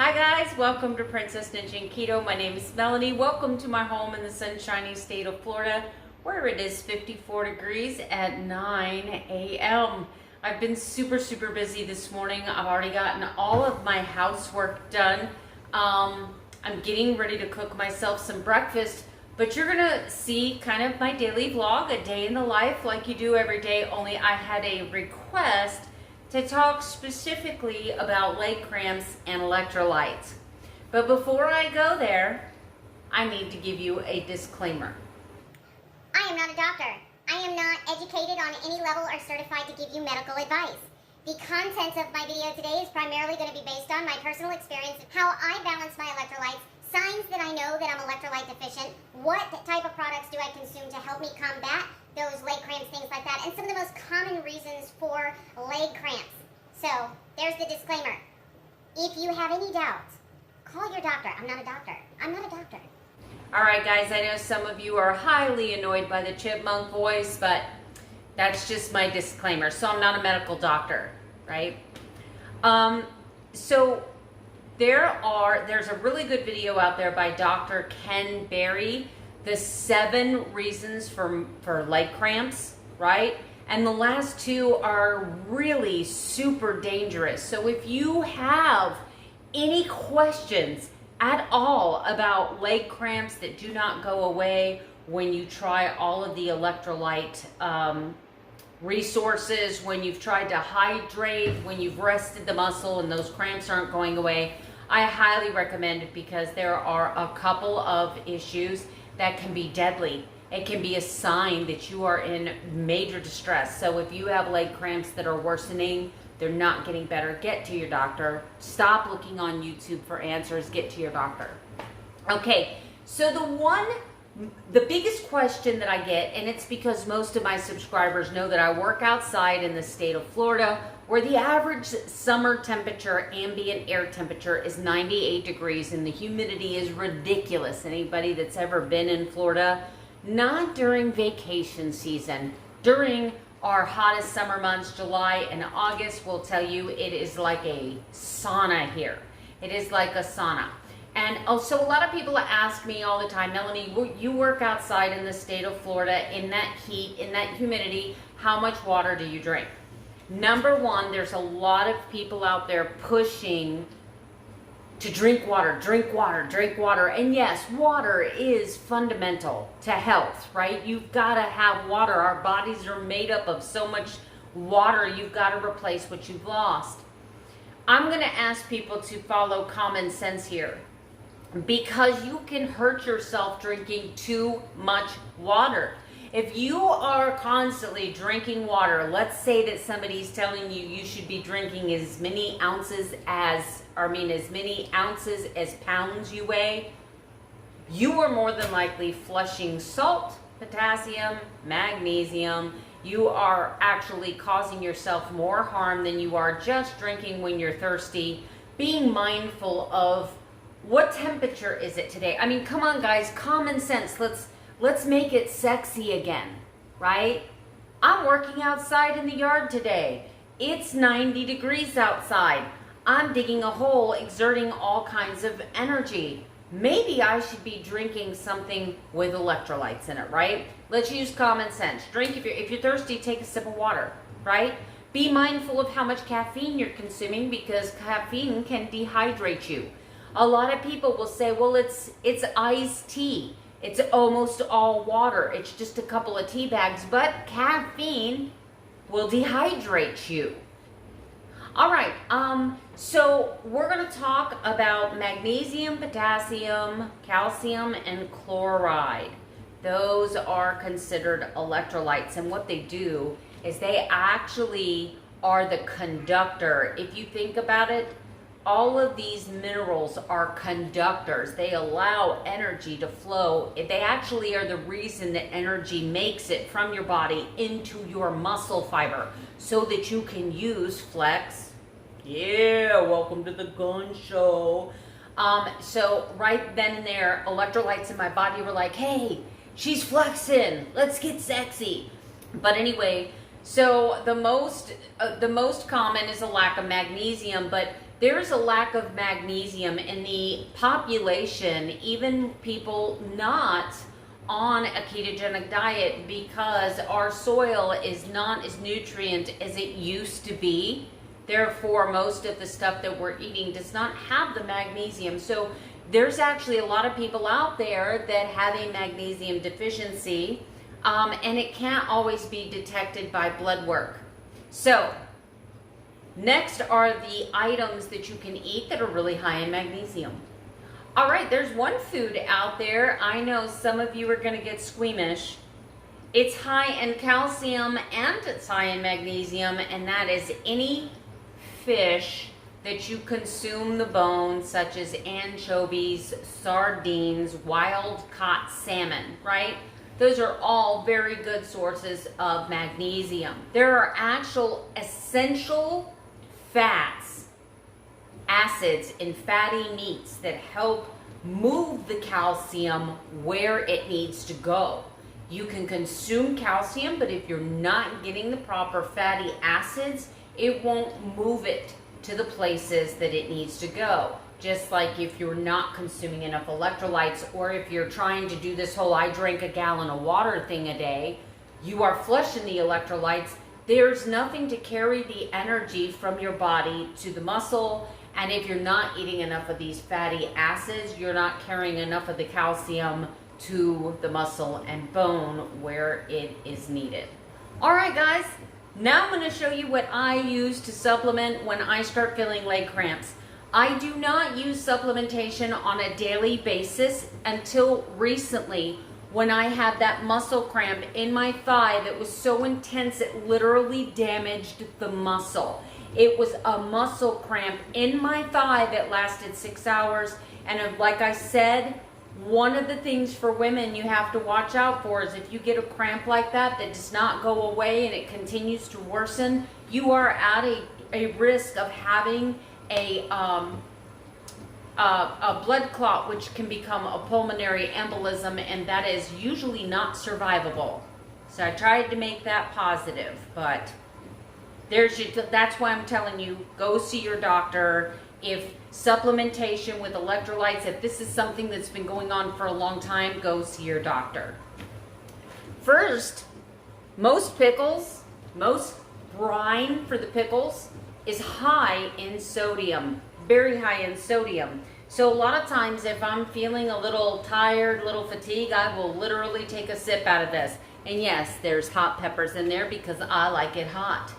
Hi guys, welcome to Princess Ninja and Keto. My name is Melanie. Welcome to my home in the sunshiny state of Florida, where it is 54 degrees at 9 a.m. I've been super busy this morning. I've already gotten all of my housework done. I'm getting ready to cook myself some breakfast, but you're gonna see kind of my daily vlog, a day in the life like you do every day, only I had a request to talk specifically about leg cramps and electrolytes. But before I go there, I need to give you a disclaimer. I am not a doctor. I am not educated on any level or certified to give you medical advice. The content of my video today is primarily going to be based on my personal experience, how I balance my electrolytes, signs that I know that I'm electrolyte deficient, what type of products do I consume to help me combat those leg cramps, things like that, and some of the most common reasons for leg cramps. So, there's the disclaimer. If you have any doubts, call your doctor. I'm not a doctor. I'm not a doctor. Alright guys, I know some of you are highly annoyed by the chipmunk voice, but that's just my disclaimer. So I'm not a medical doctor, right? So there's a really good video out there by Dr. Ken Berry, the 7 reasons for leg cramps, right? And the last 2 are really super dangerous. So if you have any questions at all about leg cramps that do not go away when you try all of the electrolyte resources, when you've tried to hydrate, when you've rested the muscle and those cramps aren't going away, I highly recommend it because there are a couple of issues that can be deadly. It can be a sign that you are in major distress. So if you have leg cramps that are worsening, they're not getting better, get to your doctor. Stop looking on YouTube for answers, get to your doctor. Okay, so the biggest question that I get, and it's because most of my subscribers know that I work outside in the state of Florida, where the average summer temperature, ambient air temperature, is 98 degrees and the humidity is ridiculous. Anybody that's ever been in Florida, not during vacation season, during our hottest summer months, July and August, will tell you it is like a sauna here. It is like a sauna. And also a lot of people ask me all the time, Melanie, you work outside in the state of Florida in that heat, in that humidity, how much water do you drink? Number one, there's a lot of people out there pushing to drink water, drink water, drink water. And yes, water is fundamental to health, right? You've got to have water. Our bodies are made up of so much water. You've got to replace what you've lost. I'm going to ask people to follow common sense here, because you can hurt yourself drinking too much water. If you are constantly drinking water, let's say that somebody's telling you you should be drinking as many ounces as pounds you weigh, you are more than likely flushing salt, potassium, magnesium. You are actually causing yourself more harm than you are just drinking when you're thirsty. Being mindful of what temperature is it today? I mean, come on guys, common sense. Let's make it sexy again, right? I'm working outside in the yard today. It's 90 degrees outside. I'm digging a hole, exerting all kinds of energy. Maybe I should be drinking something with electrolytes in it, right? Let's use common sense. Drink, if you're thirsty, take a sip of water, right? Be mindful of how much caffeine you're consuming, because caffeine can dehydrate you. A lot of people will say, well, it's iced tea. It's almost all water. It's just a couple of tea bags, but caffeine will dehydrate you. All right, so we're going to talk about magnesium, potassium, calcium, and chloride. Those are considered electrolytes, and what they do is they actually are the conductor. If you think about it, all of these minerals are conductors. They allow energy to flow. They actually are the reason that energy makes it from your body into your muscle fiber so that you can use flex. Yeah, welcome to the gun show. So right then and there, electrolytes in my body were like, hey, she's flexing, let's get sexy. But anyway, so the most common is a lack of magnesium, but there's a lack of magnesium in the population, even people not on a ketogenic diet, because our soil is not as nutrient as it used to be. Therefore, most of the stuff that we're eating does not have the magnesium. So there's actually a lot of people out there that have a magnesium deficiency, and it can't always be detected by blood work. So next are the items that you can eat that are really high in magnesium. All right, there's one food out there. I know some of you are going to get squeamish. It's high in calcium and it's high in magnesium, and that is any fish that you consume the bone, such as anchovies, sardines, wild caught salmon, right? Those are all very good sources of magnesium. There are actual essential fats, acids, and fatty meats that help move the calcium where it needs to go. You can consume calcium, but if you're not getting the proper fatty acids, it won't move it to the places that it needs to go. Just like if you're not consuming enough electrolytes, or if you're trying to do this whole I drink a gallon of water thing a day, you are flushing the electrolytes. There's nothing to carry the energy from your body to the muscle. And if you're not eating enough of these fatty acids, you're not carrying enough of the calcium to the muscle and bone where it is needed. All right, guys, now I'm going to show you what I use to supplement when I start feeling leg cramps. I do not use supplementation on a daily basis until recently, when I had that muscle cramp in my thigh that was so intense it literally damaged the muscle. It was a muscle cramp in my thigh that lasted 6 hours. And like I said, one of the things for women you have to watch out for is if you get a cramp like that does not go away and it continues to worsen, you are at a risk of having a blood clot, which can become a pulmonary embolism, and that is usually not survivable. So I tried to make that positive, but that's why I'm telling you, go see your doctor. If supplementation with electrolytes, if this is something that's been going on for a long time, go see your doctor. First, most pickles, most brine for the pickles is high in sodium, very high in sodium. So a lot of times if I'm feeling a little tired, a little fatigued, I will literally take a sip out of this. And yes, there's hot peppers in there because I like it hot.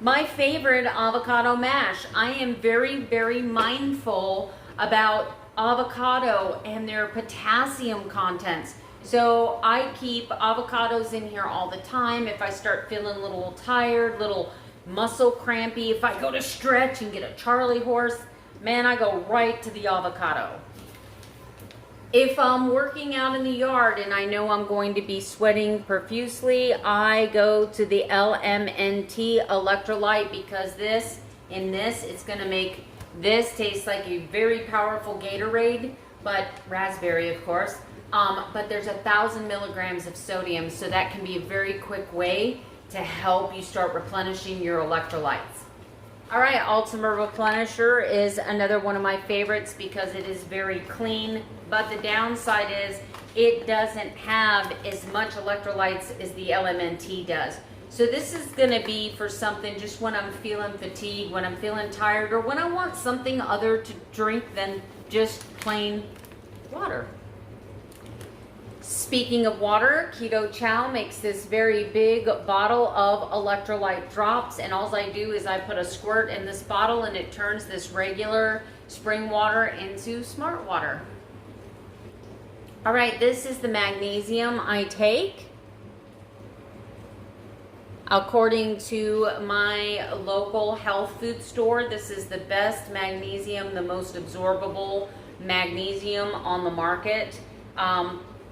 My favorite, avocado mash. I am very, very mindful about avocado and their potassium contents. So I keep avocados in here all the time. If I start feeling a little tired, little muscle crampy, if I go to stretch and get a Charlie horse, man, I go right to the avocado. If I'm working out in the yard and I know I'm going to be sweating profusely, I go to the LMNT electrolyte, because it's going to make this taste like a very powerful Gatorade, but raspberry, of course. But there's 1,000 milligrams of sodium, so that can be a very quick way to help you start replenishing your electrolytes. All right, Ultimate Replenisher is another one of my favorites because it is very clean, but the downside is it doesn't have as much electrolytes as the LMNT does. So this is going to be for something just when I'm feeling fatigued, when I'm feeling tired, or when I want something other to drink than just plain water. Speaking of water, Keto Chow makes this very big bottle of electrolyte drops, and all I do is I put a squirt in this bottle and it turns this regular spring water into smart water. All right, this is the magnesium I take. According to my local health food store, this is the best magnesium, the most absorbable magnesium on the market.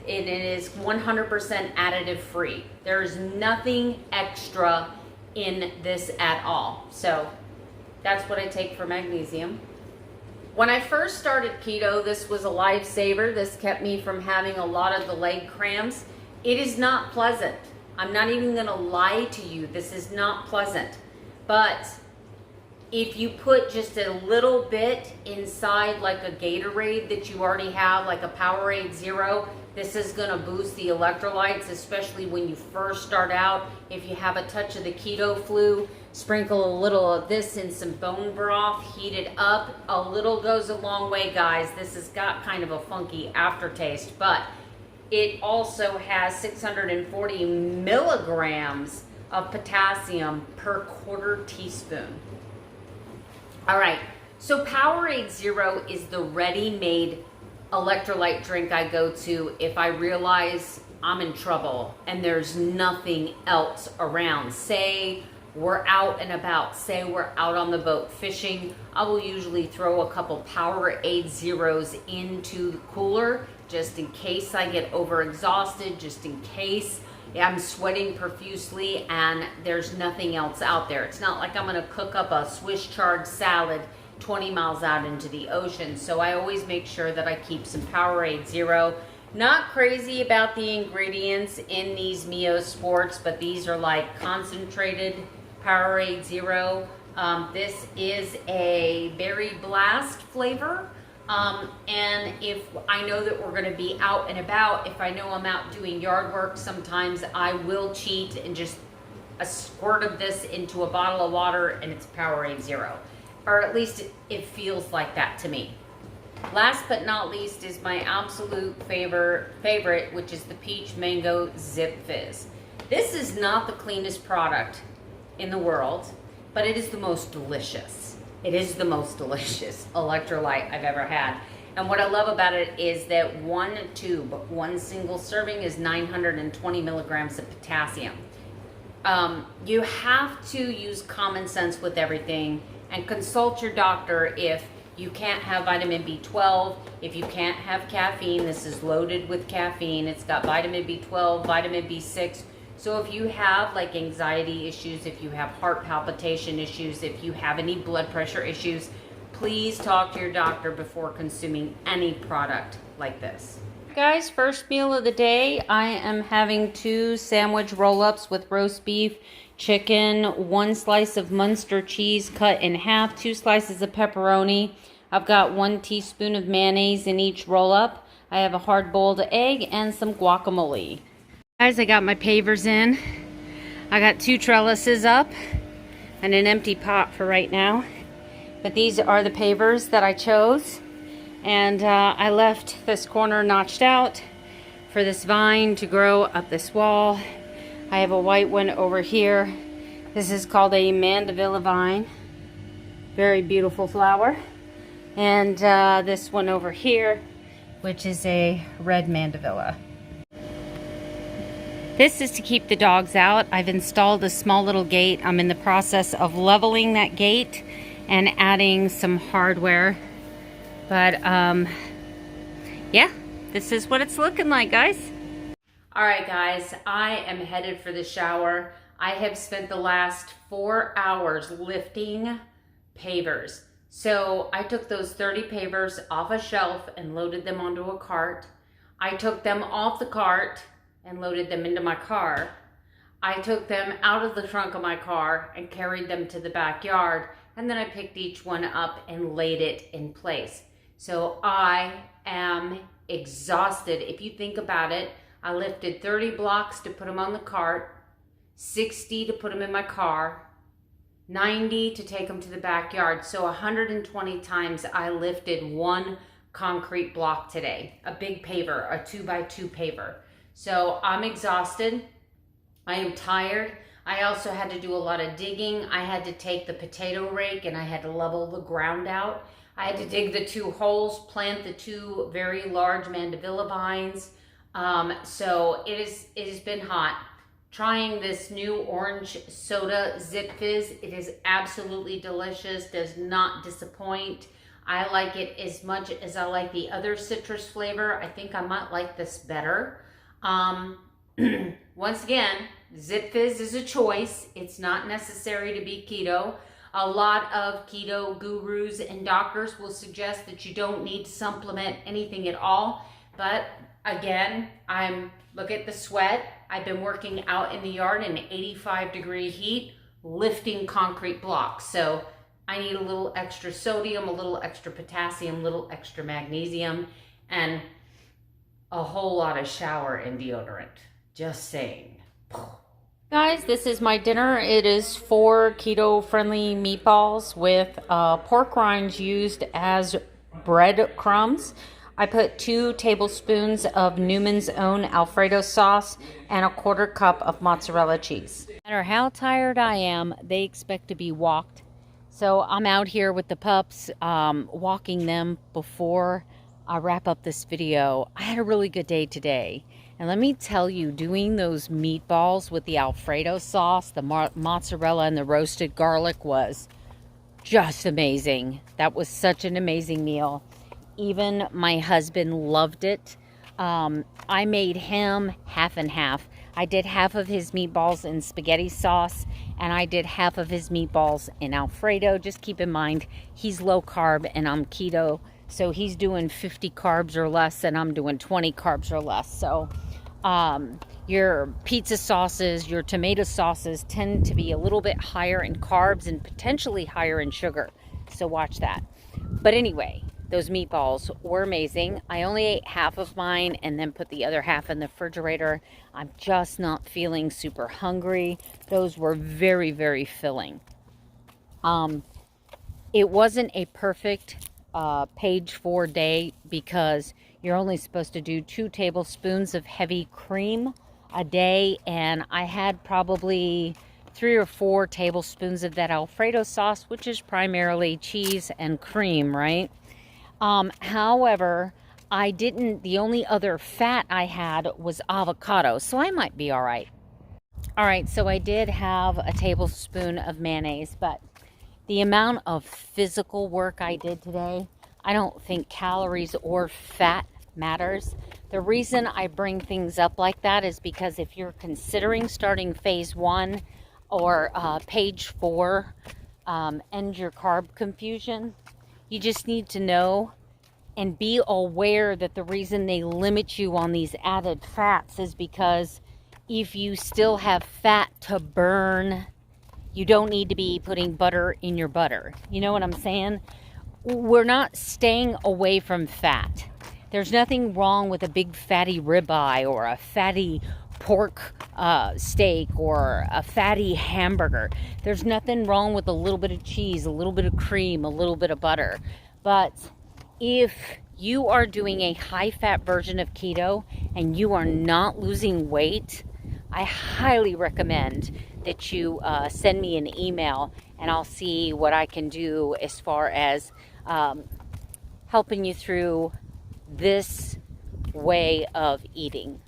It is 100% additive free. There is nothing extra in this at all. So that's what I take for magnesium. When I first started keto, this was a lifesaver. This kept me from having a lot of the leg cramps. It is not pleasant. I'm not even gonna lie to you. This is not pleasant. But if you put just a little bit inside like a Gatorade that you already have, like a Powerade Zero, this is gonna boost the electrolytes, especially when you first start out. If you have a touch of the keto flu, sprinkle a little of this in some bone broth, heat it up. A little goes a long way, guys. This has got kind of a funky aftertaste, but it also has 640 milligrams of potassium per quarter teaspoon. All right, so Powerade Zero is the ready-made electrolyte drink I go to if I realize I'm in trouble and there's nothing else around. Say we're out and about, say we're out on the boat fishing, I will usually throw a couple Powerade Zeros into the cooler just in case I get overexhausted, just in case I'm sweating profusely and there's nothing else out there. It's not like I'm gonna cook up a Swiss chard salad 20 miles out into the ocean. So I always make sure that I keep some Powerade Zero. Not crazy about the ingredients in these Mio Sports, but these are like concentrated Powerade Zero. This is a berry blast flavor. And if I know that we're gonna be out and about, if I know I'm out doing yard work, sometimes I will cheat and just a squirt of this into a bottle of water and it's Powerade Zero. Or at least it feels like that to me. Last but not least is my absolute favorite, which is the Peach Mango Zip Fizz. This is not the cleanest product in the world, but it is the most delicious. It is the most delicious electrolyte I've ever had. And what I love about it is that one tube, one single serving is 920 milligrams of potassium. You have to use common sense with everything and consult your doctor if you can't have vitamin B12, if you can't have caffeine. This is loaded with caffeine. It's got vitamin B12, vitamin B6. So if you have like anxiety issues, if you have heart palpitation issues, if you have any blood pressure issues, please talk to your doctor before consuming any product like this. Guys, first meal of the day, I am having 2 sandwich roll-ups with roast beef, chicken, 1 slice of Munster cheese cut in half, 2 slices of pepperoni. I've got 1 teaspoon of mayonnaise in each roll-up. I have a hard-boiled egg and some guacamole. Guys, I got my pavers in. I got 2 trellises up and an empty pot for right now. But these are the pavers that I chose. And I left this corner notched out for this vine to grow up this wall. I have a white one over here. This is called a mandevilla vine. Very beautiful flower. And this one over here, which is a red mandevilla. This is to keep the dogs out. I've installed a small little gate. I'm in the process of leveling that gate and adding some hardware. But yeah, this is what it's looking like, guys. All right, guys, I am headed for the shower. I have spent the last 4 hours lifting pavers. So I took those 30 pavers off a shelf and loaded them onto a cart. I took them off the cart and loaded them into my car. I took them out of the trunk of my car and carried them to the backyard. And then I picked each one up and laid it in place. So I am exhausted. If you think about it, I lifted 30 blocks to put them on the cart, 60 to put them in my car, 90 to take them to the backyard. So 120 times I lifted 1 concrete block today, a big paver, a 2x2 paver. So I'm exhausted. I am tired. I also had to do a lot of digging. I had to take the potato rake and I had to level the ground out. I had to dig the 2 holes, plant the 2 very large mandevilla vines. So it has been hot. Trying this new orange soda Zip Fizz. It is absolutely delicious, does not disappoint. I like it as much as I like the other citrus flavor. I think I might like this better. Once again, Zip Fizz is a choice. It's not necessary to be keto. A lot of keto gurus and doctors will suggest that you don't need to supplement anything at all. But again, look at the sweat. I've been working out in the yard in 85-degree heat, lifting concrete blocks. So I need a little extra sodium, a little extra potassium, a little extra magnesium, and a whole lot of shower and deodorant. Just saying. Guys, this is my dinner. It is 4 keto-friendly meatballs with pork rinds used as breadcrumbs. I put 2 tablespoons of Newman's Own Alfredo sauce and a 1/4 cup of mozzarella cheese. No matter how tired I am, they expect to be walked. So I'm out here with the pups, walking them before I wrap up this video. I had a really good day today. And let me tell you, doing those meatballs with the Alfredo sauce, the mozzarella, and the roasted garlic was just amazing. That was such an amazing meal. Even my husband loved it. I made him half and half. I did half of his meatballs in spaghetti sauce, and I did half of his meatballs in Alfredo. Just keep in mind, he's low carb and I'm keto. So he's doing 50 carbs or less, and I'm doing 20 carbs or less. So your pizza sauces, your tomato sauces tend to be a little bit higher in carbs and potentially higher in sugar. So watch that. But anyway, those meatballs were amazing. I only ate half of mine and then put the other half in the refrigerator. I'm just not feeling super hungry. Those were very, very filling. It wasn't a perfect page 4 day because you're only supposed to do 2 tablespoons of heavy cream a day, and I had probably 3 or 4 tablespoons of that Alfredo sauce, which is primarily cheese and cream, right? However, the only other fat I had was avocado, so I might be all right. All right, so I did have a tablespoon of mayonnaise, but the amount of physical work I did today, I don't think calories or fat matters. The reason I bring things up like that is because if you're considering starting phase 1 or page 4, end your carb confusion, you just need to know and be aware that the reason they limit you on these added fats is because if you still have fat to burn, you don't need to be putting butter in your butter. You know what I'm saying? We're not staying away from fat. There's nothing wrong with a big fatty ribeye or a fatty pork steak or a fatty hamburger. There's nothing wrong with a little bit of cheese, a little bit of cream, a little bit of butter. But if you are doing a high-fat version of keto and you are not losing weight, I highly recommend that you send me an email, and I'll see what I can do as far as helping you through this way of eating.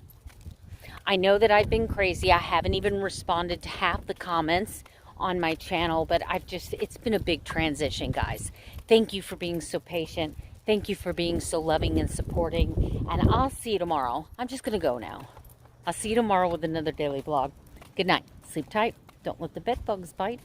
I know that I've been crazy. I haven't even responded to half the comments on my channel, but it's been a big transition, guys. Thank you for being so patient. Thank you for being so loving and supporting, and I'll see you tomorrow. I'm just gonna go now. I'll see you tomorrow with another daily vlog. Good night. Sleep tight. Don't let the bed bugs bite.